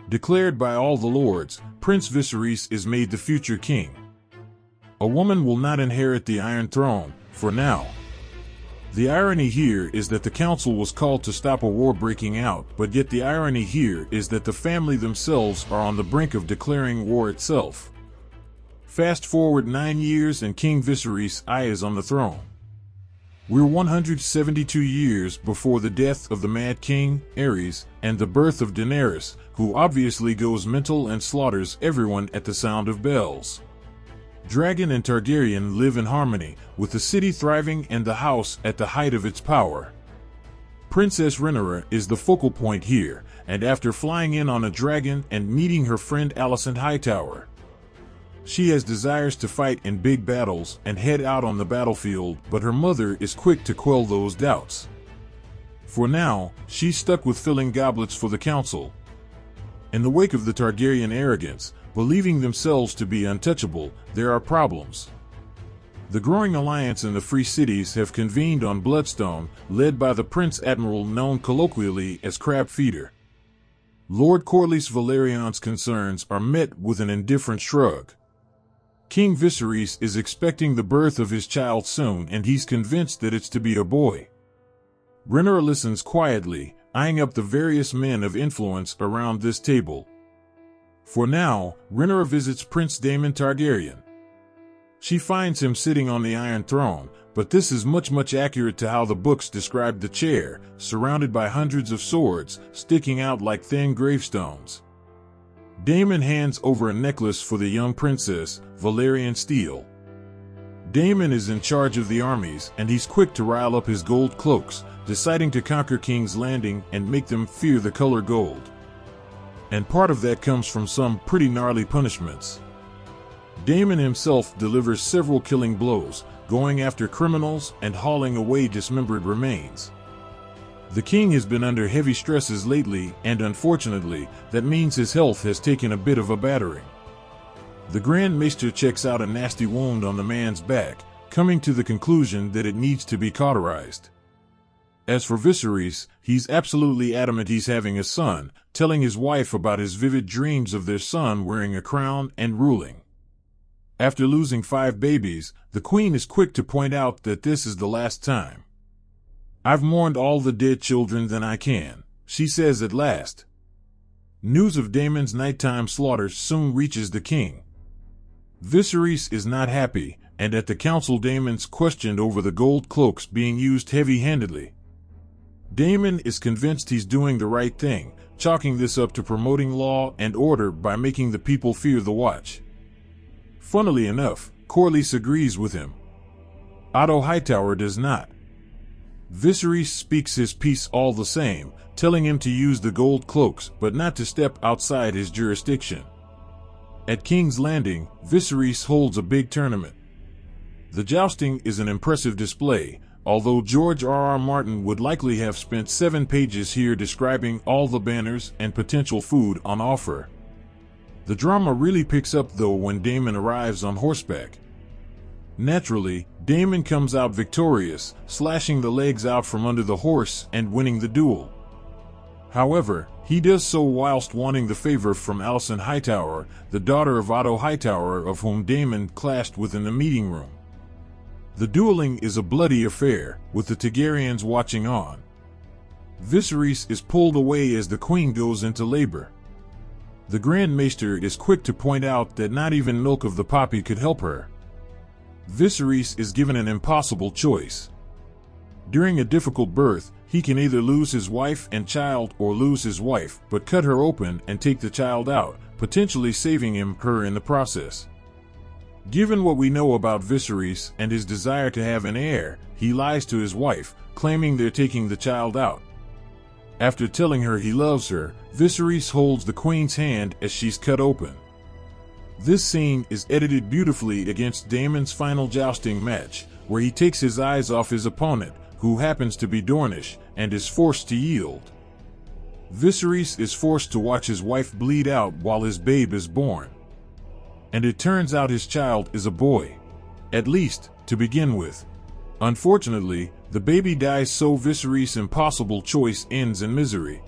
Declared by all the lords, Prince Viserys is made the future king. A woman will not inherit the Iron Throne, for now. The irony here is that the council was called to stop a war breaking out, but yet the irony here is that the family themselves are on the brink of declaring war itself. Fast forward 9 years and King Viserys I is on the throne. We're 172 years before the death of the Mad King, Aerys, and the birth of Daenerys, who obviously goes mental and slaughters everyone at the sound of bells. Dragon and Targaryen live in harmony, with the city thriving and the house at the height of its power. Princess Rhaenyra is the focal point here, and after flying in on a dragon and meeting her friend Alicent Hightower, she has desires to fight in big battles and head out on the battlefield, but her mother is quick to quell those doubts. For now, she's stuck with filling goblets for the council. In the wake of the Targaryen arrogance, believing themselves to be untouchable, there are problems. The growing alliance and the free cities have convened on Bloodstone, led by the Prince Admiral known colloquially as Crab Feeder. Lord Corlys Valerian's concerns are met with an indifferent shrug. King Viserys is expecting the birth of his child soon, and he's convinced that it's to be a boy. Rhaenyra listens quietly, eyeing up the various men of influence around this table. For now, Rhaenyra visits Prince Daemon Targaryen. She finds him sitting on the Iron Throne, but this is much accurate to how the books describe the chair, surrounded by hundreds of swords, sticking out like thin gravestones. Daemon hands over a necklace for the young princess, Valyrian steel. Daemon is in charge of the armies, and he's quick to rile up his gold cloaks, deciding to conquer King's Landing and make them fear the color gold. And part of that comes from some pretty gnarly punishments. Daemon himself delivers several killing blows, going after criminals and hauling away dismembered remains. The king has been under heavy stresses lately, and unfortunately, that means his health has taken a bit of a battering. The Grand Maester checks out a nasty wound on the man's back, coming to the conclusion that it needs to be cauterized. As for Viserys, he's absolutely adamant he's having a son, telling his wife about his vivid dreams of their son wearing a crown and ruling. After losing 5 babies, the queen is quick to point out that this is the last time. "I've mourned all the dead children than I can," she says at last. News of Daemon's nighttime slaughter soon reaches the king. Viserys is not happy, and at the council Daemon's questioned over the gold cloaks being used heavy-handedly. Daemon is convinced he's doing the right thing, chalking this up to promoting law and order by making the people fear the Watch. Funnily enough, Corlys agrees with him. Otto Hightower does not. Viserys speaks his piece all the same, telling him to use the gold cloaks but not to step outside his jurisdiction. At King's Landing, Viserys holds a big tournament. The jousting is an impressive display, although George R.R. Martin would likely have spent 7 pages here describing all the banners and potential food on offer. The drama really picks up though when Daemon arrives on horseback. Naturally, Daemon comes out victorious, slashing the legs out from under the horse and winning the duel. However, he does so whilst wanting the favor from Alicent Hightower, the daughter of Otto Hightower, of whom Daemon clashed with in the meeting room. The dueling is a bloody affair, with the Targaryens watching on. Viserys is pulled away as the queen goes into labor. The Grand Maester is quick to point out that not even milk of the poppy could help her. Viserys is given an impossible choice. During a difficult birth, he can either lose his wife and child or lose his wife, but cut her open and take the child out, potentially saving her in the process. Given what we know about Viserys and his desire to have an heir, he lies to his wife, claiming they're taking the child out. After telling her he loves her, Viserys holds the queen's hand as she's cut open. This scene is edited beautifully against Daemon's final jousting match, where he takes his eyes off his opponent, who happens to be Dornish, and is forced to yield. Viserys is forced to watch his wife bleed out while his babe is born. And it turns out his child is a boy. At least, to begin with. Unfortunately, the baby dies, so Viserys' impossible choice ends in misery.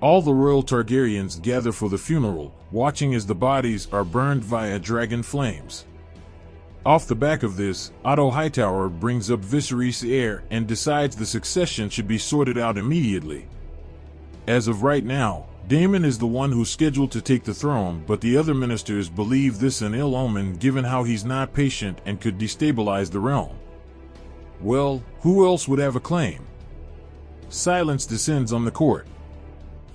All the royal Targaryens gather for the funeral, watching as the bodies are burned via dragon flames. Off the back of this, Otto Hightower brings up Viserys' heir and decides the succession should be sorted out immediately. As of right now, Daemon is the one who's scheduled to take the throne, but the other ministers believe this an ill omen given how he's not patient and could destabilize the realm. Well, who else would have a claim? Silence descends on the court.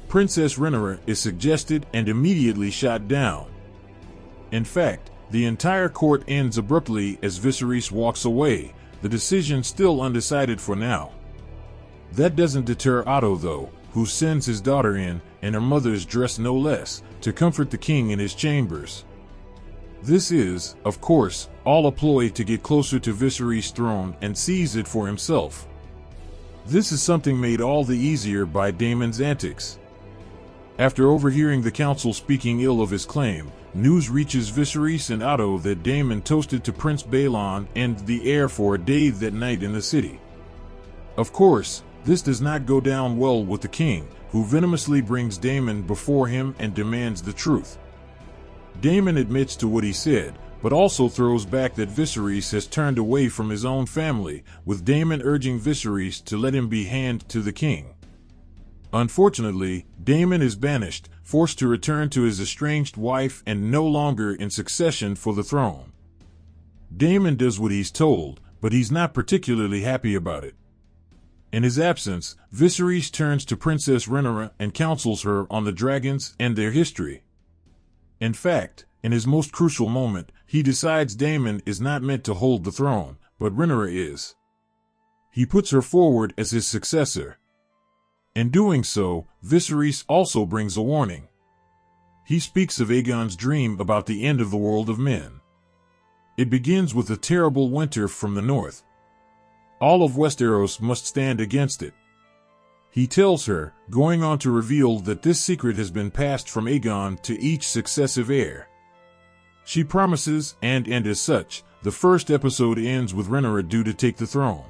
Princess Rhaenyra is suggested and immediately shot down. In fact, the entire court ends abruptly as Viserys walks away, the decision still undecided for now. That doesn't deter Otto though, who sends his daughter in, and her mother's dressed no less, to comfort the king in his chambers. This is, of course, all a ploy to get closer to Viserys' throne and seize it for himself. This is something made all the easier by Daemon's antics. After overhearing the council speaking ill of his claim, news reaches Viserys and Otto that Daemon toasted to Prince Balon and the heir for a day that night in the city. Of course, this does not go down well with the king, who venomously brings Daemon before him and demands the truth. Daemon admits to what he said, but also throws back that Viserys has turned away from his own family, with Daemon urging Viserys to let him be hand to the king. Unfortunately, Daemon is banished, forced to return to his estranged wife and no longer in succession for the throne. Daemon does what he's told, but he's not particularly happy about it. In his absence, Viserys turns to Princess Rhaenyra and counsels her on the dragons and their history. In fact, in his most crucial moment, he decides Daemon is not meant to hold the throne, but Rhaenyra is. He puts her forward as his successor. In doing so, Viserys also brings a warning. He speaks of Aegon's dream about the end of the world of men. It begins with a terrible winter from the north. All of Westeros must stand against it. He tells her, going on to reveal that this secret has been passed from Aegon to each successive heir. She promises, and as such, the first episode ends with Rhaenyra due to take the throne.